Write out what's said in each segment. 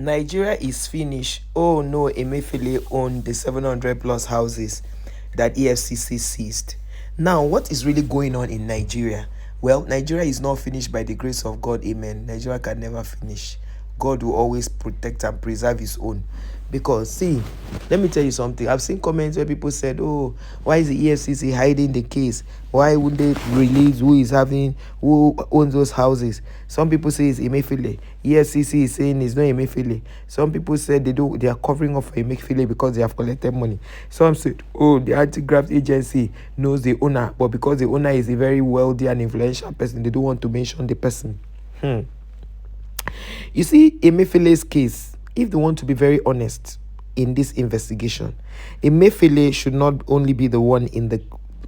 Nigeria is finished. Oh no, Emefiele owned the 700 plus houses that EFCC seized. Now, what is really going on in Nigeria? Well, Nigeria is not finished by the grace of God. Amen. Nigeria can never finish. God will always protect and preserve his own. Because, see, let me tell you something. I've seen comments where people said, oh, why is the EFCC hiding the case? Why wouldn't they release who owns those houses? Some people say it's Emefiele. EFCC is saying it's not Emefiele. Some people said they are covering up for Emefiele because they have collected money. Some said, oh, the anti-graft agency knows the owner, but because the owner is a very wealthy and influential person, they don't want to mention the person. You see, Emefiele's case, if they want to be very honest in this investigation, Emefiele should not only be the one in the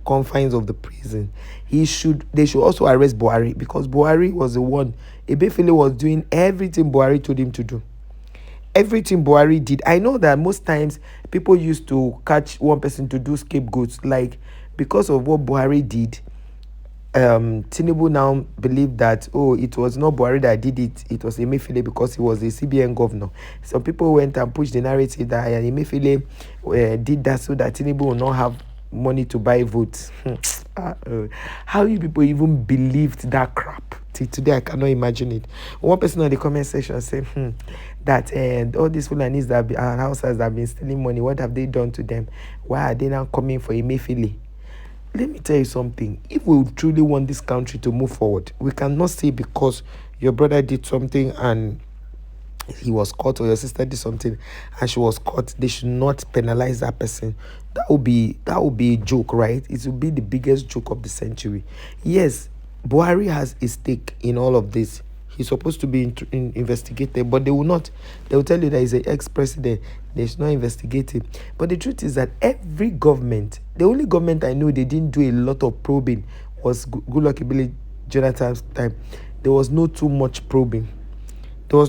confines of the prison. They should also arrest Buhari, because Buhari was the one. Emefiele was doing everything Buhari told him to do. Everything Buhari did. I know that most times people used to catch one person to do scapegoats, like because of what Buhari did. Tinubu now believed that, oh, it was not Buhari that did it, it was Emefiele because he was the CBN governor. Some people went and pushed the narrative that Emefiele did that so that Tinubu will not have money to buy votes. How you people even believed that crap? Till today, I cannot imagine it. One person on the comment section said that all these Fulanis that houses that have been stealing money, what have they done to them? Why are they now coming for Emefiele? Let me tell you something. If we truly want this country to move forward, we cannot say because your brother did something and he was caught, or your sister did something and she was caught, they should not penalize that person. That would be a joke, right? It will be the biggest joke of the century. Yes, Buhari has a stake in all of this. He's supposed to be investigated, but they will not. They will tell you that he's an ex-president. They should not investigate him. But the truth is that every government, the only government I know they didn't do a lot of probing was Goodluck Ebele Jonathan's time. There was no too much probing. But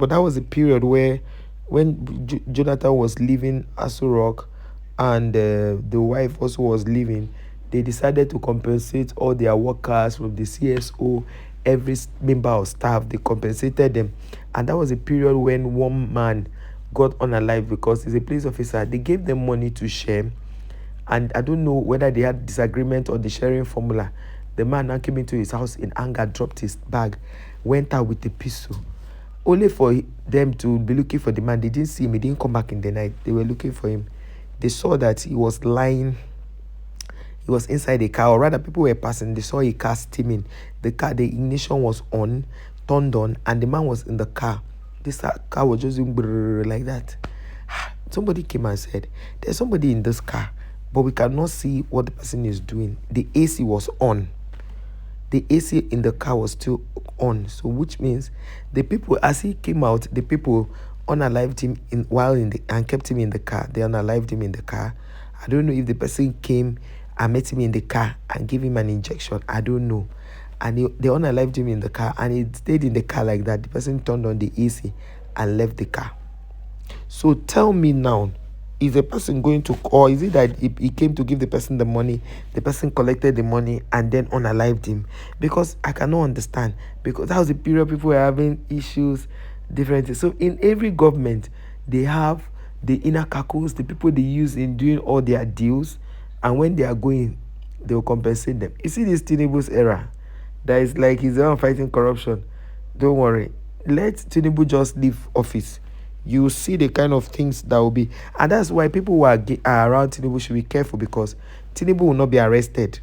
that was a period where when Jonathan was leaving Aso Rock and the wife also was leaving, they decided to compensate all their workers from the CSO, every member of staff. They compensated them, and that was a period when one man got unalive because he's a police officer. They gave them money to share, and I don't know whether they had disagreement on the sharing formula. The man now came into his house in anger, dropped his bag, went out with a pistol, only for them to be looking for the man. They didn't see him. He didn't come back in the night. They were looking for him. They saw that he was lying. He was inside a car, or rather people were passing. They saw a car steaming. The ignition was on, turned on, and the man was in the car. This car was just doing like that. Somebody came and said, there's somebody in this car, but we cannot see what the person is doing. The AC was on. The AC in the car was still on. So which means the people, as he came out, the people unalived him and kept him in the car. They unalived him in the car. I don't know if the person came and met him in the car and gave him an injection. I don't know. And they unalived him in the car, and he stayed in the car like that. The person turned on the AC and left the car. So tell me now, is the person going to, or is it that he came to give the person the money, the person collected the money and then unalived him? Because I cannot understand, because that was the period people were having issues, different things. So in every government, they have the inner circles, the people they use in doing all their deals, and when they are going, they will compensate them. You see this Tinubu's era, that is like he's the one fighting corruption. Don't worry. Let Tinubu just leave office. You will see the kind of things that will be. And that's why people who are around Tinubu should be careful, because Tinubu will not be arrested.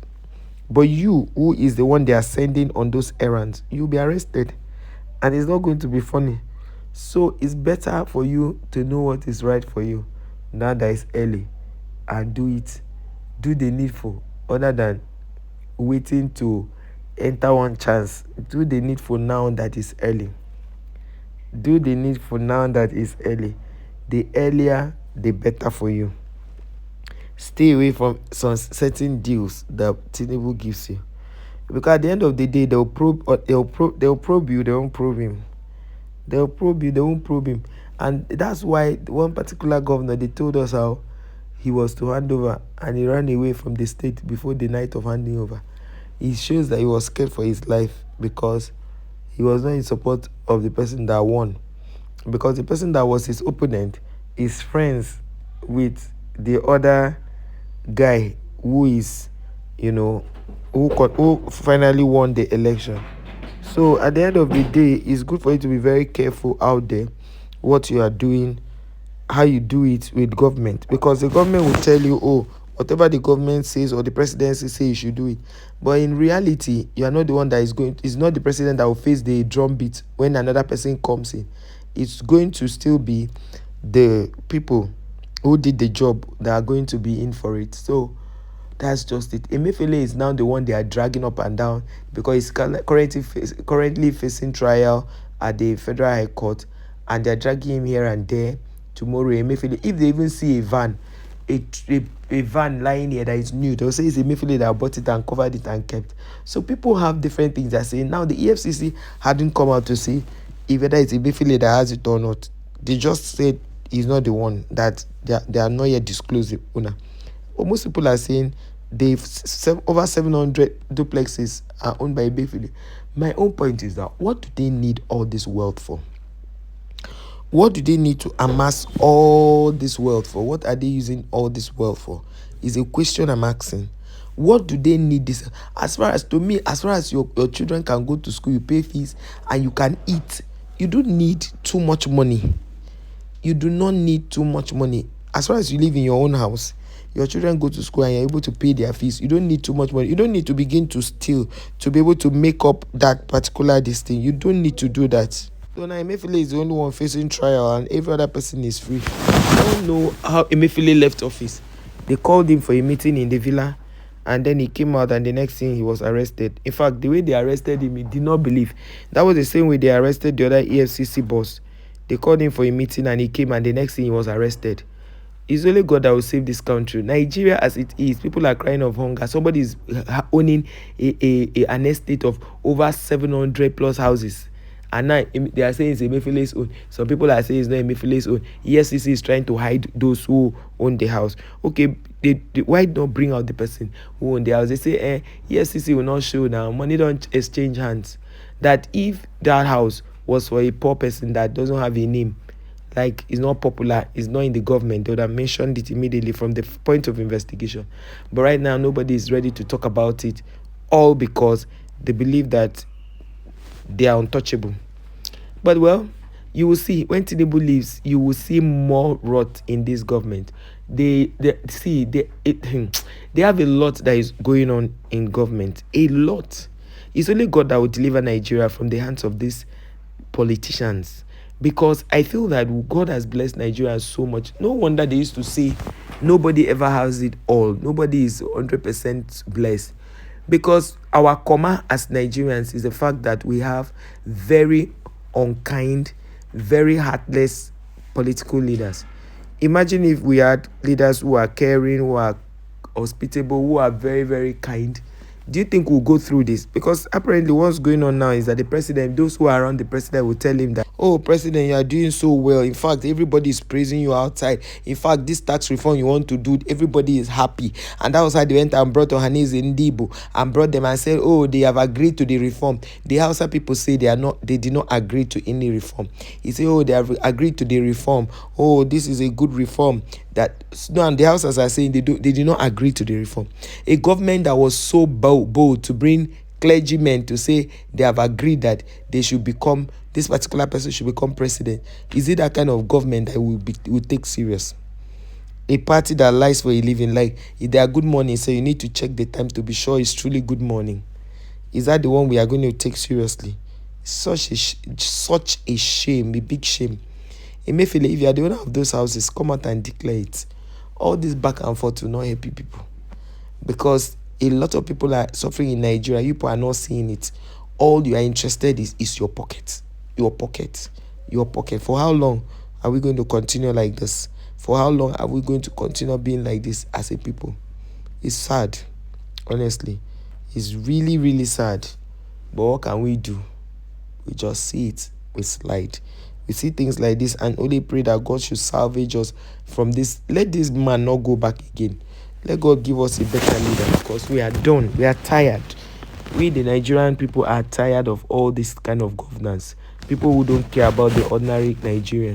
But you, who is the one they are sending on those errands, you'll be arrested. And it's not going to be funny. So it's better for you to know what is right for you now that it's early, and do it. Do the needful, other than waiting to enter one chance. Do the needful now that is early. Do the needful now that is early. The earlier, the better for you. Stay away from some certain deals that Tinubu gives you, because at the end of the day, they'll probe you. They won't probe him. They'll probe you. They won't probe him, and that's why one particular governor, they told us how he was to hand over, and he ran away from the state before the night of handing over. It shows that he was scared for his life, because he was not in support of the person that won. because the person that was his opponent is friends with the other guy who is, you know, who finally won the election. So at the end of the day, it's good for you to be very careful out there what you are doing, how you do it with government, because the government will tell you, oh, whatever the government says or the presidency say, you should do it. But in reality, you are not the one that is going. It's not the president that will face the drum beat when another person comes in. It's going to still be the people who did the job that are going to be in for it. So that's just it. Emefiele is now the one they are dragging up and down because he's currently facing trial at the Federal High Court, and they're dragging him here and there. Tomorrow, Emefiele, if they even see a van, a van lying here that is new, they'll say it's Emefiele that bought it and covered it and kept. So people have different things they're saying. Now, the EFCC hadn't come out to say if whether it's Emefiele that has it or not. They just said he's not the one, that they are not yet disclosed the owner. But most people are saying over 700 duplexes are owned by Emefiele. My own point is that what do they need all this wealth for? What do they need to amass all this wealth for? What are they using all this wealth for? Is a question I'm asking. What do they need this? As far as, to me, as far as your children can go to school, you pay fees, and you can eat, you don't need too much money. You do not need too much money. As far as you live in your own house, your children go to school and you're able to pay their fees, you don't need too much money. You don't need to begin to steal to be able to make up that particular this thing. You don't need to do that. So now Emefiele is the only one facing trial and every other person is free. I don't know how Emefiele left office. They called him for a meeting in the villa, and then he came out, and the next thing he was arrested. In fact, the way they arrested him, he did not believe. That was the same way they arrested the other EFCC boss. They called him for a meeting and he came, and the next thing he was arrested. It's only God that will save this country. Nigeria as it is, people are crying of hunger. Somebody is owning an estate of over 700 plus houses. And now they are saying it's Emefiele's own. Some people are saying it's not Emefiele's own. EFCC is trying to hide those who own the house. Okay, why not bring out the person who own the house? They say, EFCC will not show now. Money don't exchange hands. That if that house was for a poor person that doesn't have a name, like is not popular, is not in the government, they would have mentioned it immediately from the point of investigation. But right now, nobody is ready to talk about it, all because they believe that they are untouchable. But well, you will see when Tinubu leaves, you will see more rot in this government. They have a lot that is going on in government. A lot. It's only God that will deliver Nigeria from the hands of these politicians. Because I feel that God has blessed Nigeria so much. No wonder they used to say nobody ever has it all. Nobody is 100% blessed. Because our comma as Nigerians is the fact that we have very unkind, very heartless political leaders. Imagine if we had leaders who are caring, who are hospitable, who are very, very kind. Do you think we'll go through this? Because apparently what's going on now is that the president, those who are around the president will tell him that, oh, president, you are doing so well. In fact, everybody is praising you outside. In fact, this tax reform you want to do, everybody is happy. And that was how they went and brought Ohanes Ndibo and brought them and said, oh, they have agreed to the reform. The Hausa people say they did not agree to any reform. He said, oh, they have agreed to the reform. Oh, this is a good reform. That no, and the Hausas are saying they did not agree to the reform. A government that was so bold to bring clergymen to say they have agreed that they should become, this particular person should become president. Is it that kind of government that will take serious? A party that lies for a living, like if they are good morning, so you need to check the time to be sure it's truly good morning. Is that the one we are going to take seriously? Such a shame, a big shame. Emefiele, if you are the owner of those houses, come out and declare it. All this back and forth will not help people. Because a lot of people are suffering in Nigeria. You people are not seeing it. All you are interested in is your pocket. Your pocket. Your pocket. For how long are we going to continue like this? For how long are we going to continue being like this as a people? It's sad. Honestly. It's really, really sad. But what can we do? We just see it. We slide. We see things like this and only pray that God should salvage us from this. Let this man not go back again. Let God give us a better leader, because we are done. We are tired. We, the Nigerian people, are tired of all this kind of governance. people who don't care about the ordinary Nigerian.